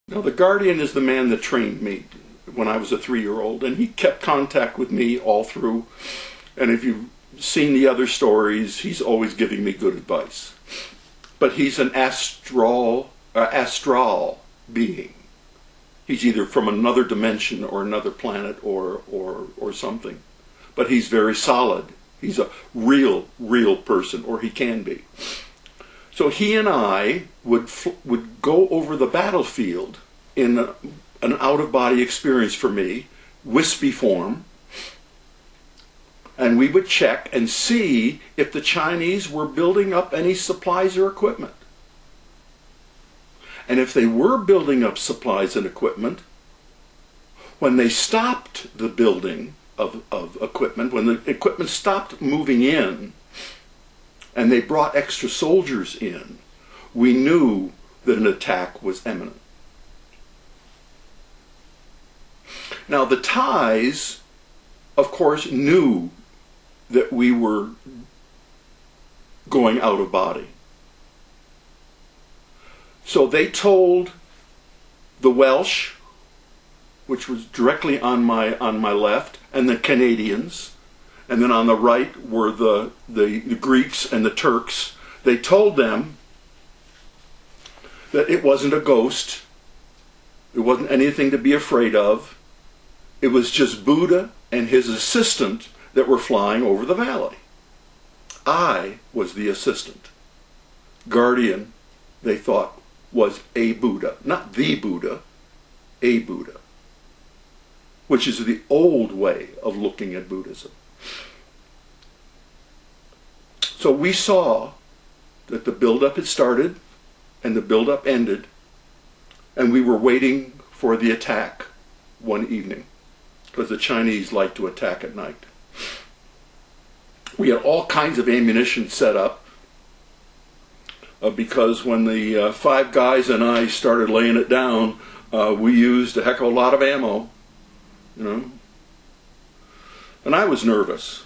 Now, the Guardian is the man that trained me when I was a 3-year-old, and he kept contact with me all through. And if you've seen the other stories, he's always giving me good advice. But he's an astral being. He's either from another dimension or another planet or something. But he's very solid. He's a real person, or he can be. So he and I would go over the battlefield in an out-of-body experience for me, wispy form, and we would check and see if the Chinese were building up any supplies or equipment. And if they were building up supplies and equipment, when they stopped the building of equipment, when the equipment stopped moving in, and they brought extra soldiers in, we knew that an attack was imminent. Now the Thais, of course, knew that we were going out of body. So they told the Welsh, which was directly on my left, and the Canadians, and then on the right were the Greeks and the Turks. They told them that it wasn't a ghost. It wasn't anything to be afraid of. It was just Buddha and his assistant that were flying over the valley. I was the assistant. Guardian, they thought, was a Buddha. Not the Buddha, a Buddha. Which is the old way of looking at Buddhism. So we saw that the buildup had started and the buildup ended, and we were waiting for the attack one evening, because the Chinese like to attack at night. We had all kinds of ammunition set up, because when the 5 guys and I started laying it down, we used a heck of a lot of ammo, you know. And I was nervous.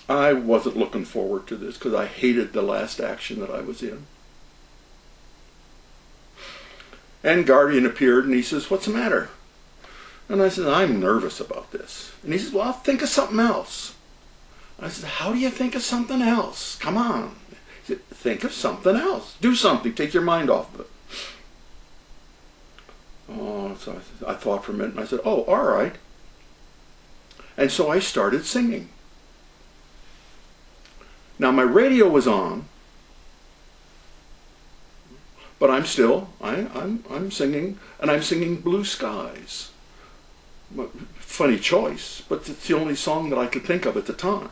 I wasn't looking forward to this because I hated the last action that I was in. And Guardian appeared and he says, "What's the matter?" And I said, "I'm nervous about this." And he says, "Well, think of something else." I said, "How do you think of something else? Come on." He said, "Think of something else. Do something. Take your mind off of it." Oh, so I thought for a minute and I said, "Oh, all right." And so I started singing. Now my radio was on, but I'm singing, and I'm singing Blue Skies. Funny choice, but it's the only song that I could think of at the time.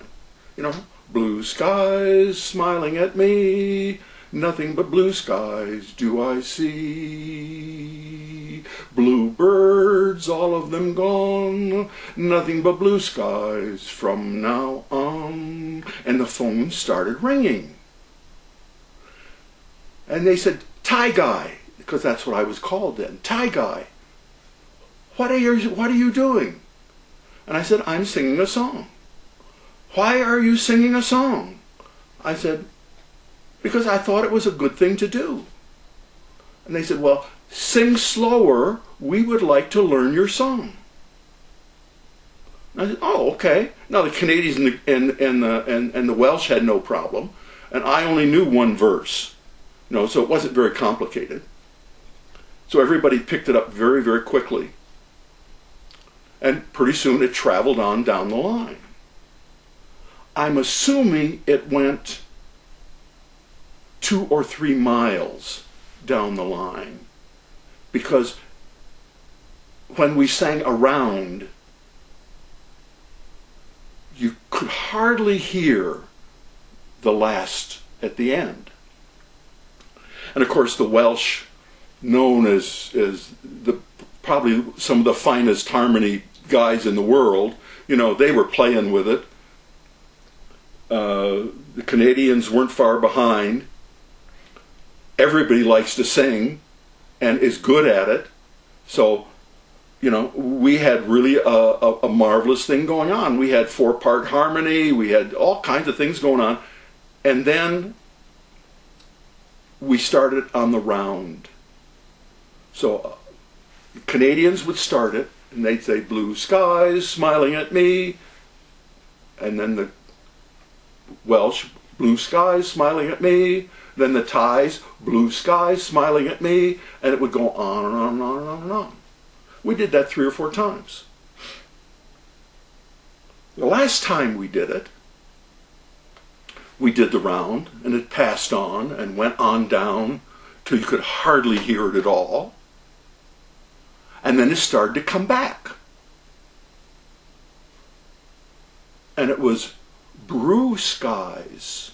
You know, blue skies smiling at me, nothing but blue skies do I see. Blue birds, all of them gone, nothing but blue skies from now on. And the phone started ringing. And they said, "Thai guy," because that's what I was called then. "Thai guy, what are you doing?" And I said, "I'm singing a song." "Why are you singing a song?" I said, "Because I thought it was a good thing to do." And they said, "Well, sing slower. We would like to learn your song." And I said, "Oh, okay." Now the Canadians and the Welsh had no problem, and I only knew one verse, you know, so it wasn't very complicated. So everybody picked it up very, very quickly, and pretty soon it traveled on down the line. I'm assuming it went 2 or 3 miles down the line, because when we sang Around, you could hardly hear the last at the end. And of course the Welsh, known as probably some of the finest harmony guys in the world, you know, they were playing with it. The Canadians weren't far behind. Everybody likes to sing and is good at it. So, you know, we had really a marvelous thing going on. We had 4-part harmony. We had all kinds of things going on. And then we started on the round. So Canadians would start it, and they'd say, blue skies smiling at me, and then the Welsh, blue skies smiling at me, then the Thais, blue skies smiling at me, and it would go on and on and on and on and on. We did that 3 or 4 times. The last time we did it, we did the round, and it passed on and went on down till you could hardly hear it at all. And then it started to come back. And it was blue skies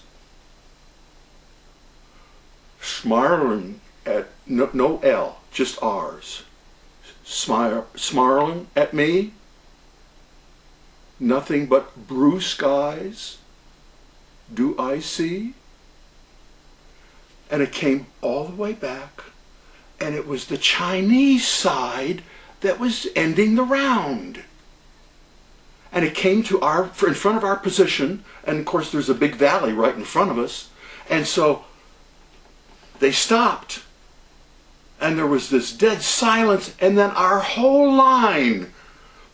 smiling at, no L, just R's. Smiling at me. Nothing but blue skies do I see. And it came all the way back, and it was the Chinese side that was ending the round. And it came to in front of our position, and of course there's a big valley right in front of us, and so they stopped, and there was this dead silence, and then our whole line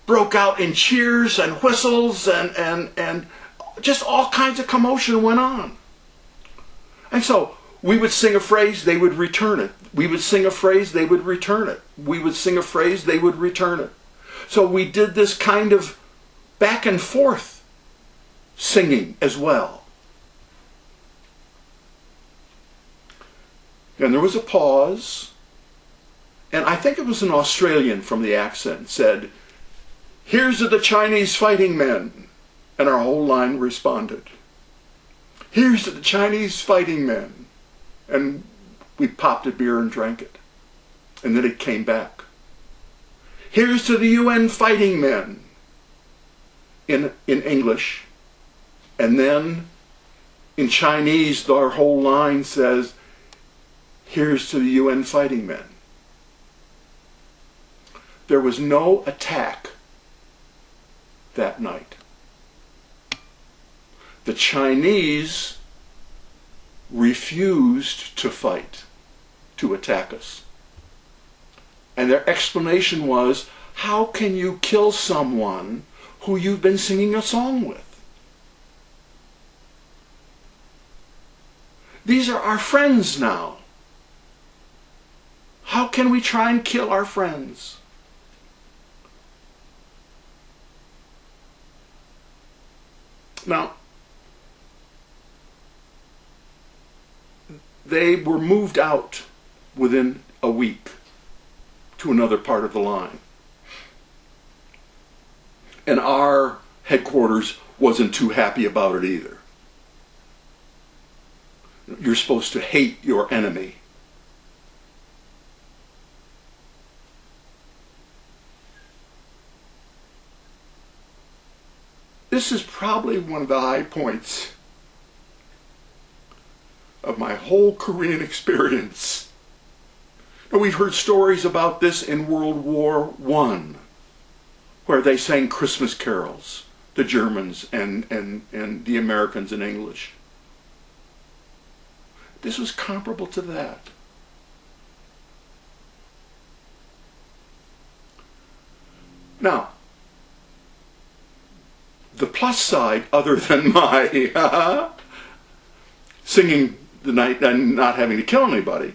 broke out in cheers and whistles, and just all kinds of commotion went on. And so we would sing a phrase, they would return it. We would sing a phrase, they would return it. We would sing a phrase, they would return it. So we did this kind of back and forth singing as well. And there was a pause, and I think it was an Australian from the accent said, "Here's to the Chinese fighting men." And our whole line responded, "Here's to the Chinese fighting men." And we popped a beer and drank it. And then it came back. "Here's to the UN fighting men," in English. And then in Chinese, our whole line says, "Here's to the UN fighting men." There was no attack that night. The Chinese refused to fight, to attack us. And their explanation was, how can you kill someone who you've been singing a song with? These are our friends now. How can we try and kill our friends? Now, they were moved out within a week to another part of the line. And our headquarters wasn't too happy about it either. You're supposed to hate your enemy. This is probably one of the high points of my whole Korean experience. Now, we've heard stories about this in World War I, where they sang Christmas carols, the Germans and the Americans in English. This was comparable to that. Now, the plus side, other than my singing the night and not having to kill anybody,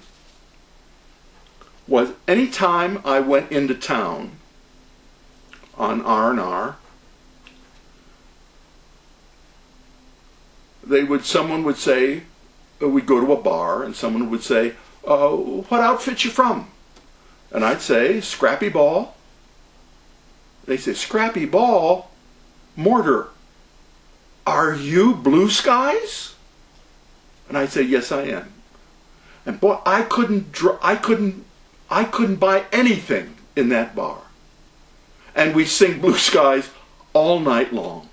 was any time I went into town on R&R, someone would say, we'd go to a bar, and someone would say, "What outfit you from?" And I'd say, "Scrappy Ball." They say, "Scrappy Ball? Mortar, are you Blue Skies?" And I'd say, "Yes, I am." And boy, I couldn't buy anything in that bar. And we sing Blue Skies all night long.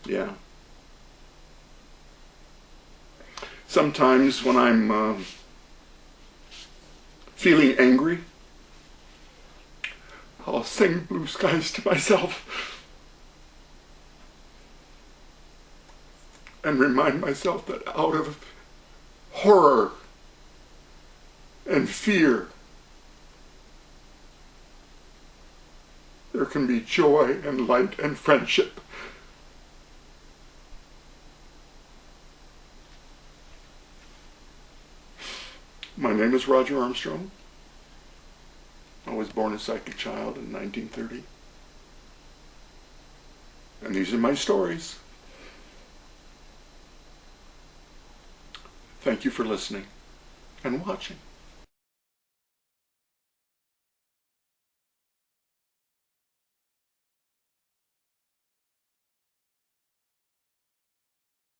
Yeah. Sometimes when I'm feeling angry, I'll sing Blue Skies to myself and remind myself that out of horror and fear there can be joy and light and friendship. My name is Roger Armstrong. I was born a psychic child in 1930. And these are my stories. Thank you for listening and watching.